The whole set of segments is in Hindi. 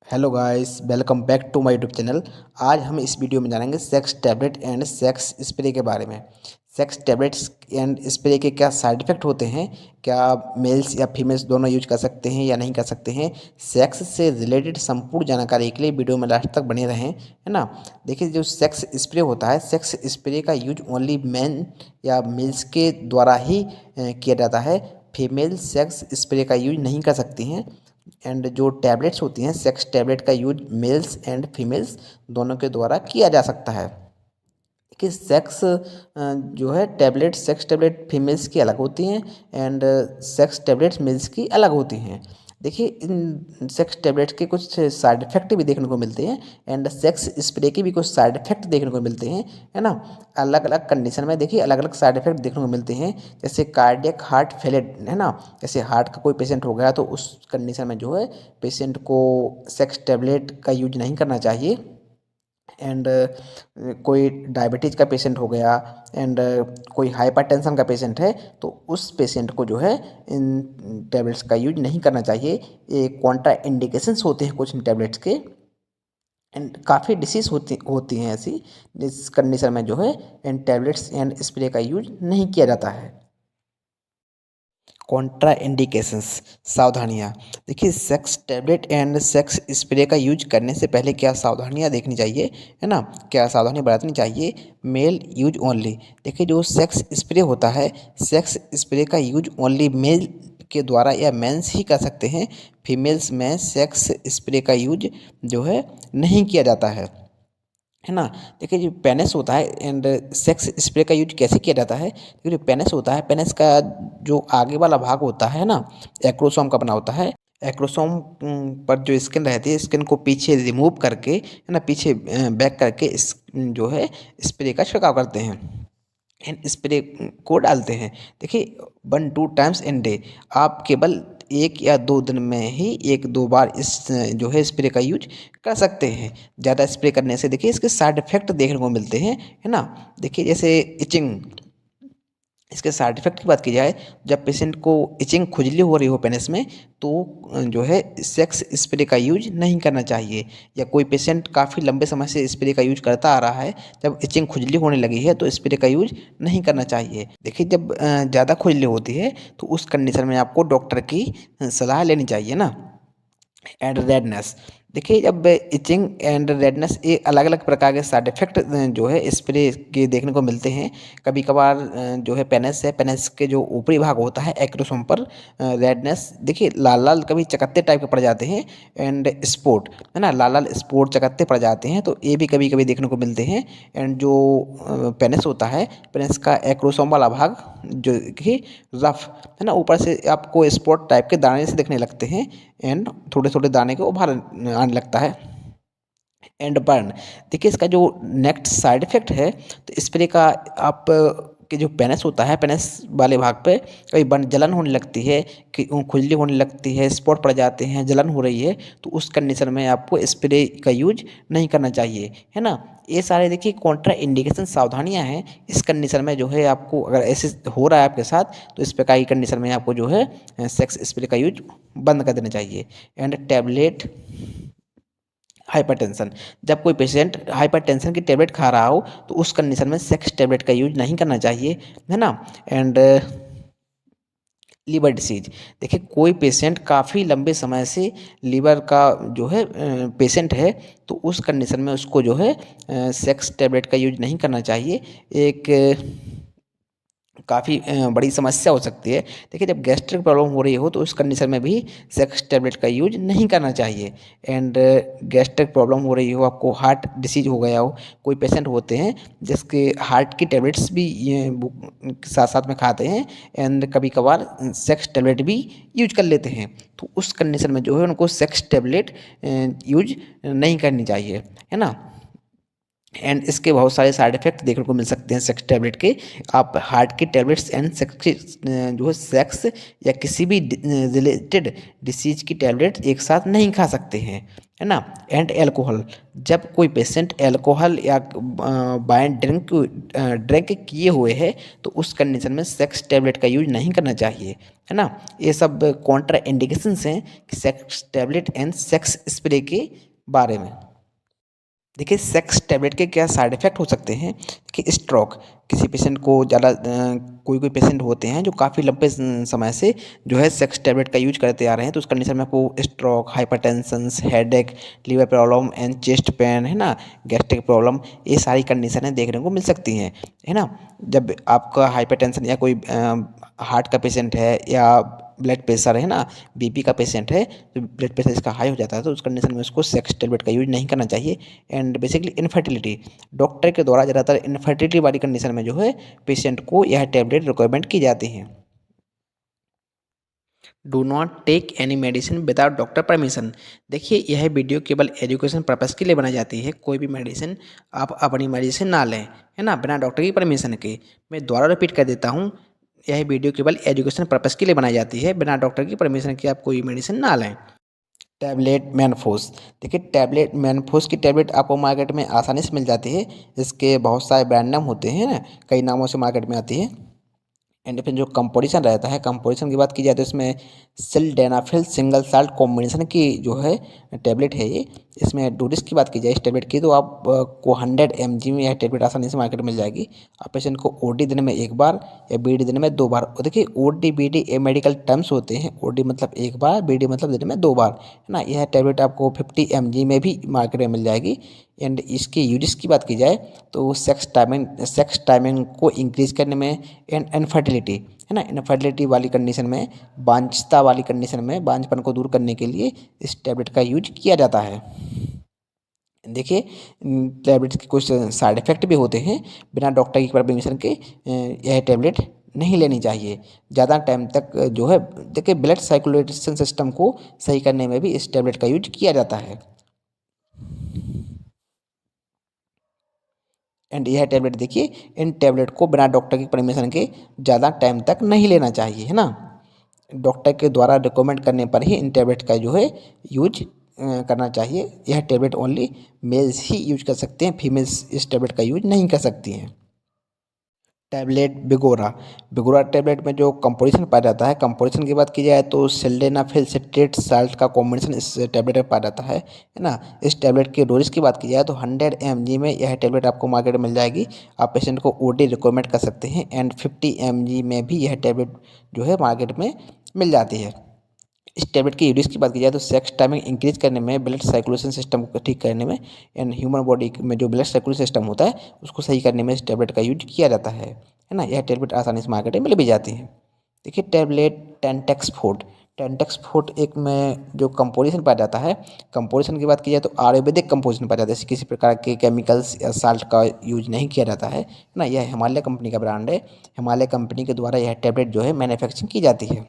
Hello guys, welcome back to my YouTube channel. आज हम इस वीडियो में जानेंगे sex tablet and sex spray के बारे में। सेक्स टैबलेट्स एंड स्प्रे के क्या साइड इफ़ेक्ट होते हैं, क्या मेल्स या फीमेल्स दोनों यूज कर सकते हैं या नहीं कर सकते हैं। सेक्स से रिलेटेड संपूर्ण जानकारी के लिए वीडियो में लास्ट तक बने रहें, है ना। देखिए, जो सेक्स स्प्रे होता है, सेक्स स्प्रे का यूज ओनली मैन या मेल्स के द्वारा ही किया जाता है। फीमेल सेक्स स्प्रे का यूज नहीं कर सकती हैं। एंड जो टैबलेट्स होती हैं, सेक्स टैबलेट का यूज मेल्स एंड फीमेल्स दोनों के द्वारा किया जा सकता है। कि सेक्स जो है टैबलेट, सेक्स टैबलेट फीमेल्स की अलग होती हैं एंड सेक्स टैबलेट्स मेल्स की अलग होती हैं। देखिए, इन सेक्स टैबलेट्स के कुछ साइड इफ़ेक्ट भी देखने को मिलते हैं एंड सेक्स स्प्रे के भी कुछ साइड इफ़ेक्ट देखने को मिलते हैं, है ना। अलग अलग कंडीशन में देखिए अलग अलग साइड इफ़ेक्ट देखने को मिलते हैं। जैसे कार्डियक हार्ट फेलियर, है ना। जैसे हार्ट का कोई पेशेंट हो गया तो उस कंडीशन में जो है पेशेंट को सेक्स टैबलेट का यूज नहीं करना चाहिए। एंड कोई डायबिटीज़ का पेशेंट हो गया एंड कोई हाइपरटेंशन का पेशेंट है तो उस पेशेंट को जो है इन टैबलेट्स का यूज नहीं करना चाहिए। ये कॉन्ट्रा इंडिकेशंस होते हैं कुछ इन टैबलेट्स के। एंड काफ़ी डिसीज़ होती हैं ऐसी जिस कंडीशन में जो है इन टैबलेट्स एंड स्प्रे का यूज नहीं किया जाता है। कॉन्ट्रा इंडिकेशंस, सावधानियाँ। देखिए, sex tablet and sex spray का यूज करने से पहले क्या सावधानियाँ देखनी चाहिए, है ना। क्या सावधानियाँ बरतनी चाहिए। Male use only. देखिए, जो सेक्स स्प्रे होता है, सेक्स स्प्रे का यूज ओनली मेल के द्वारा या मेंस ही कर सकते हैं। फीमेल्स में सेक्स स्प्रे का यूज जो है नहीं किया जाता है ना। देखिए, जो पेनिस होता है एंड सेक्स स्प्रे का यूज कैसे किया जाता है। देखिए, जो पेनिस होता है, पेनिस का जो आगे वाला भाग होता है ना, एक्रोसोम का बना होता है। एक्रोसोम पर जो स्किन रहती है, स्किन को पीछे रिमूव करके, है ना, पीछे बैक करके इस जो है स्प्रे का छिड़काव करते हैं एंड स्प्रे को डालते हैं। देखिए, 1-2 टाइम्स इन डे। आप केवल 1 या 2 दिन में ही 1-2 बार इस जो है स्प्रे का यूज कर सकते हैं। ज़्यादा स्प्रे करने से देखिए इसके साइड इफ़ेक्ट देखने को मिलते हैं, है ना। देखिए, जैसे इचिंग, इसके साइड इफ़ेक्ट की बात की जाए, जब पेशेंट को इचिंग, खुजली हो रही हो पेनिस में, तो जो है सेक्स स्प्रे का यूज नहीं करना चाहिए। या कोई पेशेंट काफ़ी लंबे समय से स्प्रे का यूज करता आ रहा है, जब इचिंग, खुजली होने लगी है तो स्प्रे का यूज नहीं करना चाहिए। देखिए, जब ज़्यादा खुजली होती है तो उस कंडीशन में आपको डॉक्टर की सलाह लेनी चाहिए ना। And redness. देखिए, जब इचिंग एंड रेडनेस, ये अलग अलग प्रकार के साइड इफ़ेक्ट जो है स्प्रे के देखने को मिलते हैं। कभी कभार जो है पेनिस है, पेनिस के जो ऊपरी भाग होता है एक्रोसोम पर रेडनेस, देखिए लाल लाल कभी चकत्ते टाइप के पड़ जाते हैं। एंड स्पॉट, है ना, लाल लाल स्पॉट चकत्ते पड़ जाते हैं, तो ये भी कभी कभी देखने को मिलते हैं। एंड जो पेनिस होता है, पेनिस का एक्रोसोम वाला भाग जो कि रफ, है ना, ऊपर से आपको स्पॉट टाइप के दाने से दिखने लगते हैं एंड थोड़े थोड़े दाने के उभार आने लगता है। And burn. देखिए, इसका जो नेक्स्ट साइड इफ़ेक्ट है, तो स्प्रे का आप के जो पेनिस होता है, पेनिस वाले भाग पे कभी बर्न, जलन होने लगती है, कि खुजली होने लगती है, स्पॉट पड़ जाते हैं, जलन हो रही है, तो उस कंडीशन में आपको स्प्रे का यूज नहीं करना चाहिए, है ना। ये सारे देखिए कॉन्ट्रा इंडिकेशन, सावधानियां हैं। इस कंडीशन में जो है आपको, अगर ऐसे हो रहा है आपके साथ, तो इस प्रकार की कंडीशन में आपको जो है सेक्स स्प्रे का यूज बंद कर देना चाहिए। And tablet hypertension. जब कोई पेशेंट हाइपरटेंशन की टेबलेट खा रहा हो तो उस कंडीशन में सेक्स टेबलेट का यूज नहीं करना चाहिए, है ना। And liver disease. देखिए, कोई पेशेंट काफ़ी लंबे समय से लीवर का जो है पेशेंट है, तो उस कंडीशन में उसको जो है सेक्स टेबलेट का यूज नहीं करना चाहिए। एक काफ़ी बड़ी समस्या हो सकती है। देखिए, जब गैस्ट्रिक प्रॉब्लम हो रही हो तो उस कंडीशन में भी सेक्स टैबलेट का यूज नहीं करना चाहिए। एंड गैस्ट्रिक प्रॉब्लम हो रही हो, आपको हार्ट डिसीज हो गया हो, कोई पेशेंट होते हैं जिसके हार्ट की टैबलेट्स भी ये साथ साथ में खाते हैं एंड कभी कभार सेक्स टैबलेट भी यूज कर लेते हैं, तो उस कंडीशन में जो है उनको सेक्स टैबलेट यूज नहीं करनी चाहिए, है ना। एंड इसके बहुत सारे साइड इफ़ेक्ट देखने को मिल सकते हैं सेक्स टैबलेट के। आप हार्ट की टैबलेट्स एंड सेक्स जो है सेक्स या किसी भी रिलेटेड डिसीज की टैबलेट एक साथ नहीं खा सकते हैं, है ना। एंड एल्कोहल, जब कोई पेशेंट एल्कोहल या वाइन ड्रिंक किए हुए है तो उस कंडीशन में सेक्स टैबलेट का यूज नहीं करना चाहिए, है ना। ये सब कॉन्ट्रा इंडिकेशंस हैं कि sex tablet and sex spray के बारे में। देखिए सेक्स टैबलेट के क्या साइड इफ़ेक्ट हो सकते हैं कि स्ट्रोक, किसी पेशेंट को ज़्यादा कोई कोई पेशेंट होते हैं जो काफ़ी लंबे समय से जो है सेक्स टैबलेट का यूज करते आ रहे हैं, तो उस कंडीशन में आपको stroke, hypertension, headache, liver problem and chest pain, है ना, गैस्ट्रिक प्रॉब्लम, ये सारी कंडीशनें देखने को मिल सकती हैं, है ना। जब आपका हाइपरटेंशन या कोई हार्ट का पेशेंट है या ब्लड प्रेशर, है ना, बीपी का पेशेंट है, तो ब्लड प्रेशर इसका हाई हो जाता है तो उस कंडीशन में उसको सेक्स टैबलेट का यूज नहीं करना चाहिए। एंड बेसिकली इनफर्टिलिटी, डॉक्टर के द्वारा ज़्यादातर इनफर्टिलिटी वाली कंडीशन में जो है पेशेंट को यह टैबलेट रिकमेंड की जाती हैं। Do not take any medicine without doctor permission. देखिए यह वीडियो केवल एजुकेशन पर्पज़ के लिए बनाई जाती है, कोई भी मेडिसिन आप अपनी मर्जी से ना लें, है ना, बिना डॉक्टर की परमिशन के। मैं दोबारा रिपीट कर देता हूँ, यह वीडियो केवल एजुकेशन पर्पज़ के लिए बनाई जाती है, बिना डॉक्टर की परमिशन के आप कोई मेडिसिन ना लें। टैबलेट मैनफोस, देखिए टैबलेट मैनफोस की टैबलेट आपको मार्केट में आसानी से मिल जाती है। इसके बहुत सारे ब्रांड नाम होते हैं ना, कई नामों से मार्केट में आती है। एंड फिर जो कंपोजिशन रहता है, कंपोजिशन की बात की जाए तो इसमें सिल्डेनाफिल सिंगल साल्ट कॉम्बिनेशन की जो है टैबलेट है ये। इसमें डोजेस की बात की जाए इस टैबलेट की तो आप को 100 mg में यह टैबलेट आसानी से मार्केट में मिल जाएगी। आप पेशेंट को ओडी दिन में एक बार या बीडी दिन में 2 बार, और देखिए ओडी बीडी ये मेडिकल टर्म्स होते हैं, ओडी मतलब एक बार, बीडी मतलब दिन में 2 बार, है ना। यह टैबलेट आपको 50 mg में भी मार्केट में मिल जाएगी। एंड इसके यूजेस की बात की जाए तो सेक्स टाइमिंग को इंक्रीज करने में, एंड इनफर्टिलिटी, है ना, इनफर्टिलिटी वाली कंडीशन में, बांझता वाली कंडीशन में, बांझपन को दूर करने के लिए इस टैबलेट का यूज किया जाता है। देखिए टैबलेट्स के कुछ साइड इफ़ेक्ट भी होते हैं, बिना डॉक्टर की परमिशन के यह टैबलेट नहीं लेनी चाहिए ज़्यादा टाइम तक। जो है देखिए ब्लड सर्कुलेशन सिस्टम को सही करने में भी इस टैबलेट का यूज किया जाता है। एंड यह टैबलेट देखिए, इन टैबलेट को बिना डॉक्टर की परमिशन के ज़्यादा टाइम तक नहीं लेना चाहिए, है ना। डॉक्टर के द्वारा रिकमेंड करने पर ही इन टैबलेट का जो है यूज करना चाहिए। यह टैबलेट ओनली मेल्स ही यूज कर सकते हैं, फीमेल्स इस टैबलेट का यूज नहीं कर सकती हैं। टैबलेट बिगोरा, बिगोरा टैबलेट में जो कंपोजिशन पाया जाता है, कंपोजिशन की बात की जाए तो सिल्डेनाफिल सिट्रेट साल्ट का कॉम्बिनेशन इस टैबलेट में पाया जाता है ना। इस टैबलेट के डोजेस की बात की जाए तो 100 mg में यह टैबलेट आपको मार्केट में मिल जाएगी। आप पेशेंट को ओडी रिकमेंड कर सकते हैं। एंड 50 mg में भी यह टैबलेट जो है मार्केट में मिल जाती है। इस टैबलेट की यूजेस की बात की जाए तो सेक्स टाइमिंग इंक्रीज करने में, ब्लड सर्कुलेशन सिस्टम को ठीक करने में, एंड ह्यूमन बॉडी में जो ब्लड सर्कुलेशन सिस्टम होता है उसको सही करने में इस टैबलेट का यूज किया जाता है ना। यह टैबलेट आसानी से मार्केट में मिल भी जाती है। देखिए टैबलेट टेंटेक्सफोर्ट, टेंटेक्सफोर्ट एक में जो कंपोजिशन पाया जाता है, कंपोजिशन की बात की जाए तो आयुर्वेदिक कंपोजिशन पाया जाता है, किसी प्रकार के केमिकल्स या साल्ट का यूज नहीं किया जाता है ना। यह हिमालय कंपनी का ब्रांड है, हिमालय कंपनी के द्वारा यह टैबलेट जो है मैन्युफैक्चरिंग की जाती है।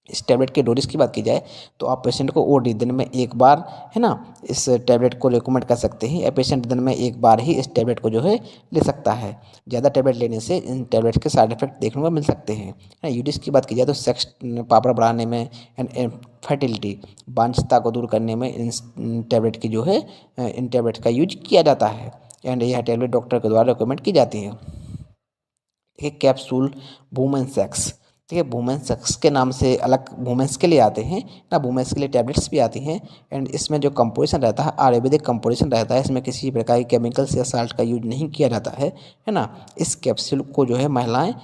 इस टैबलेट के डोजेस की बात की जाए तो आप पेशेंट को ओडी दिन में एक बार, है ना, इस टैबलेट को रिकमेंड कर सकते हैं, या पेशेंट दिन में एक बार ही इस टैबलेट को जो है ले सकता है। ज़्यादा टैबलेट लेने से इन टैबलेट्स के साइड इफेक्ट देखने को मिल सकते हैं, है ना। यूडिस की बात की जाए तो सेक्स पावर बढ़ाने में एंड फर्टिलिटी, बांझता को दूर करने में इन टैबलेट की जो है इन टैबलेट का यूज किया जाता है। एंड यह टैबलेट डॉक्टर के द्वारा रिकमेंड की जाती है। देखिए कैप्सूल वुमेन सेक्स, ठीक है, वुमेन सेक्स के नाम से अलग वुमेन्स के लिए आते हैं ना, वुमेन्स के लिए टैबलेट्स भी आती हैं। एंड इसमें जो कंपोजिशन रहता है आयुर्वेदिक कंपोजिशन रहता है, इसमें किसी प्रकार की केमिकल्स या साल्ट का यूज नहीं किया जाता है ना। इस कैप्सूल को जो है महिलाएं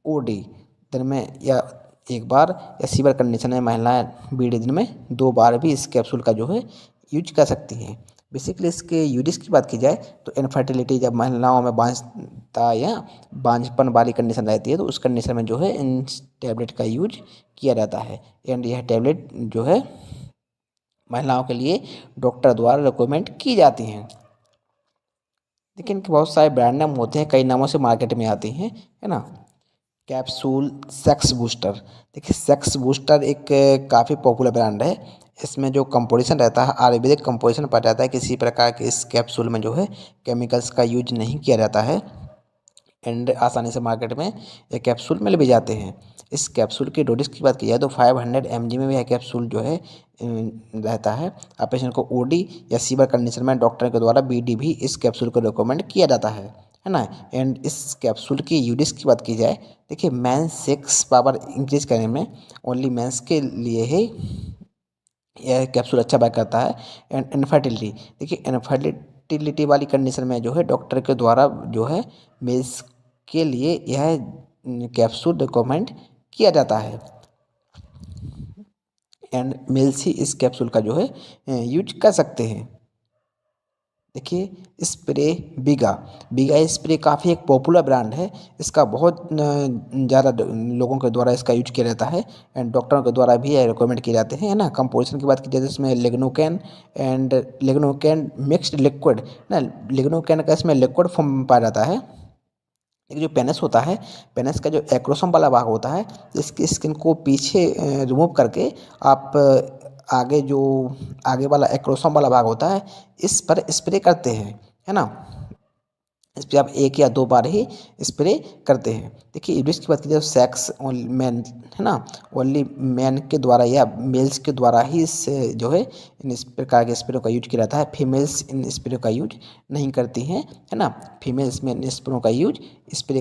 ओडी दिन में या एक बार, या सीवर कंडीशन में महिलाएं बीडी दिन में 2 बार भी इस कैप्सूल का जो है यूज कर सकती हैं। बेसिकली इसके यूजेस की बात की जाए तो इनफर्टिलिटी, जब महिलाओं में बांझता या बांझपन वाली कंडीशन रहती है तो उस कंडीशन में जो है इन टैबलेट का यूज किया जाता है। एंड यह टैबलेट जो है महिलाओं के लिए डॉक्टर द्वारा रिकमेंड की जाती हैं। लेकिन इनके बहुत सारे ब्रांड नाम होते हैं, कई नामों से मार्केट में आती हैं, है ना। कैप्सूल सेक्स बूस्टर, देखिए सेक्स बूस्टर एक काफ़ी पॉपुलर ब्रांड है। इसमें जो कंपोजिशन रहता है आयुर्वेदिक कंपोजिशन पाया जाता है, किसी प्रकार के इस कैप्सूल में जो है केमिकल्स का यूज नहीं किया जाता है। एंड आसानी से मार्केट में ये कैप्सूल मिल भी जाते हैं। इस कैप्सूल की डोजेज की बात की जाए तो 500 mg में भी यह कैप्सूल जो है रहता है। आप पेशेंट को ओडी या सीवर कंडीशन में डॉक्टर के द्वारा बीडी भी इस कैप्सूल को रिकमेंड किया जाता है ना। एंड इस कैप्सूल की यूजेस की बात की जाए, देखिए मेंस सेक्स पावर इंक्रीज करने में ओनली मेंस के लिए ही यह कैप्सूल अच्छा वर्क करता है। एंड इनफर्टिलिटी, देखिए इनफर्टिलिटी वाली कंडीशन में जो है डॉक्टर के द्वारा जो है मेल्स के लिए यह कैप्सूल रिकमेंड किया जाता है। एंड मेल्स ही इस कैप्सूल का जो है यूज कर सकते हैं। देखिए स्प्रे बीगा स्प्रे काफ़ी एक पॉपुलर ब्रांड है। इसका बहुत ज़्यादा लोगों के द्वारा इसका यूज किया जाता है एंड डॉक्टरों के द्वारा भी यह रिकमेंड किए जाते हैं, है ना। कंपोजिशन की बात की जाए तो इसमें लिग्नोकैन मिक्स्ड लिक्विड ना, लिग्नोकैन का इसमें लिक्विड फॉर्म पाया जाता है। एक जो पेनिस होता है, पेनिस का जो एक्रोसोम वाला भाग होता है, इसकी स्किन को पीछे रिमूव करके आप आगे वाला एक्रोसोम वाला भाग होता है, इस पर स्प्रे करते हैं, है ना। इस पर आप 1 या 2 बार ही स्प्रे करते हैं। देखिए यूजेस की बात की जाए तो सेक्स मैन, है ना, ओनली मैन के द्वारा या मेल्स के द्वारा ही इस जो है इस प्रकार के स्प्रे का यूज किया जाता है। फीमेल्स इन स्प्रे का यूज नहीं करती हैं, है ना। फीमेल्स में इन स्प्रे का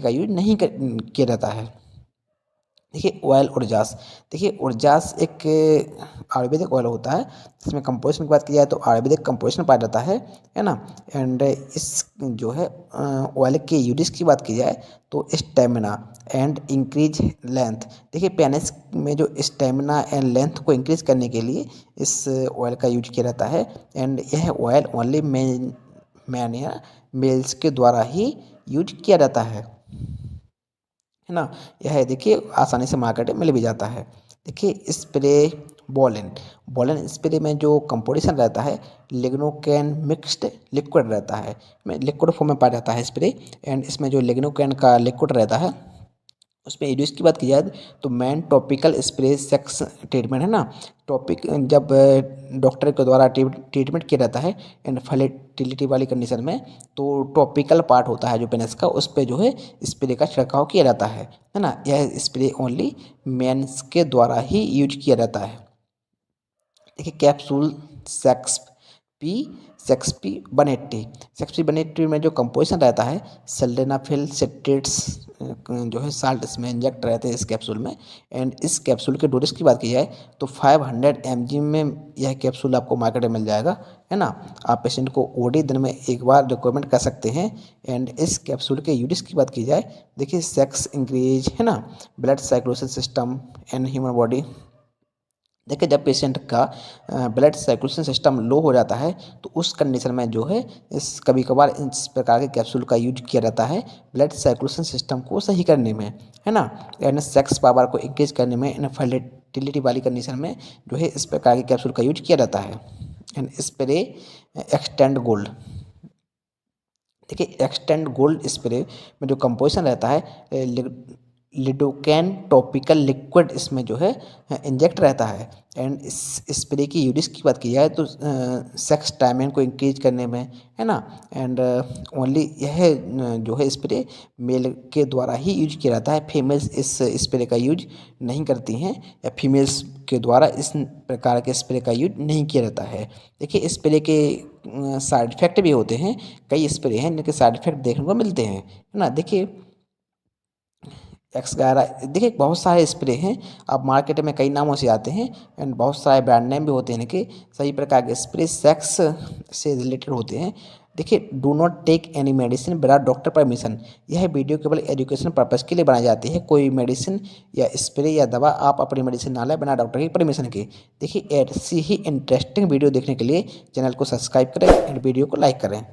यूज नहीं किया जाता है। देखिए ऑयल उर्जास, देखिए उर्जास एक आयुर्वेदिक ऑयल होता है। इसमें कंपोजिशन की बात की जाए तो आयुर्वेदिक कंपोजिशन पाया जाता है ना। एंड इस जो है ऑयल के यूजेस की बात की जाए तो स्टेमिना एंड इंक्रीज लेंथ, देखिए पेनिस में जो स्टेमिना एंड लेंथ को इंक्रीज करने के लिए इस ऑयल का यूज किया जाता है। एंड यह ऑयल ओनली मैन या मेल्स के द्वारा ही यूज किया जाता है ना। यह देखिए आसानी से मार्केट में मिल भी जाता है। देखिए स्प्रे बॉलन स्प्रे में जो कंपोजिशन रहता है लिग्नोकैन मिक्स्ड लिक्विड रहता है, लिक्विड फॉर्म में पाया जाता है स्प्रे। एंड इसमें जो लिग्नोकैन का लिक्विड रहता है उसमें यूज की बात की जाए तो man topical spray sex treatment, है ना। टॉपिक जब डॉक्टर के द्वारा ट्रीटमेंट किया जाता है एंड फर्टिलिटी वाली कंडीशन में, तो टॉपिकल पार्ट होता है जो पेनिस का, उस पर जो है स्प्रे का छिड़काव किया जाता है ना। यह स्प्रे ओनली मेंस के द्वारा ही यूज किया जाता है। देखिए कैप्सूल सेक्स पी 180 में जो कंपोजिशन रहता है सिल्डेनाफिल सिट्रेट्स जो है साल्ट इसमें इंजेक्ट रहते हैं इस कैप्सूल में। एंड इस कैप्सूल के डोजेज की बात की जाए तो 500 mg में यह कैप्सूल आपको मार्केट में मिल जाएगा, है ना। आप पेशेंट को ओडी दिन में 1 बार रिकमेंड कर सकते हैं। एंड इस कैप्सूल के यूजेस की बात की जाए, देखिए सेक्स इंक्रीज, है ना, blood circulation system and human body. देखिए जब पेशेंट का ब्लड सर्कुलेशन सिस्टम लो हो जाता है तो उस कंडीशन में जो है इस कभी कभार इस प्रकार के कैप्सूल का यूज किया जाता है ब्लड सर्कुलेशन सिस्टम को सही करने में, है ना। एंड सेक्स पावर को इंक्रीज करने में, इन फर्टिलिटी वाली कंडीशन में जो है इस प्रकार के कैप्सूल का यूज किया जाता है। एंड स्प्रे एक्सटेंड गोल्ड, देखिए एक्सटेंड गोल्ड स्प्रे में जो कंपोजिशन रहता है लिडोकैन टॉपिकल लिक्विड इसमें जो है इंजेक्ट रहता है। एंड इस स्प्रे की यूजेस की बात की जाए तो सेक्स टाइम को इंक्रीज करने में, है ना। एंड ओनली यह जो है स्प्रे मेल के द्वारा ही यूज किया जाता है। फीमेल्स इस स्प्रे का यूज नहीं करती हैं या फीमेल्स के द्वारा इस प्रकार के स्प्रे का यूज नहीं किया जाता है। देखिए स्प्रे के साइड इफ़ेक्ट भी होते हैं, कई स्प्रे हैं जिनके साइड इफ़ेक्ट देखने को मिलते हैं, है ना। देखिए देखिए बहुत सारे स्प्रे हैं, अब मार्केट में कई नामों से आते हैं एंड बहुत सारे ब्रांड नेम भी होते हैं इनके। सही प्रकार के स्प्रे सेक्स से रिलेटेड होते हैं। देखिए do not take any medicine without doctor permission, यह वीडियो केवल एजुकेशन पर्पज़ के लिए बनाई जाती है। कोई मेडिसिन या स्प्रे या दवा आप अपनी मेडिसिन ना लें बिना डॉक्टर की परमिशन के। देखिए ऐसी ही इंटरेस्टिंग वीडियो देखने के लिए चैनल को सब्सक्राइब करें एंड वीडियो को लाइक करें।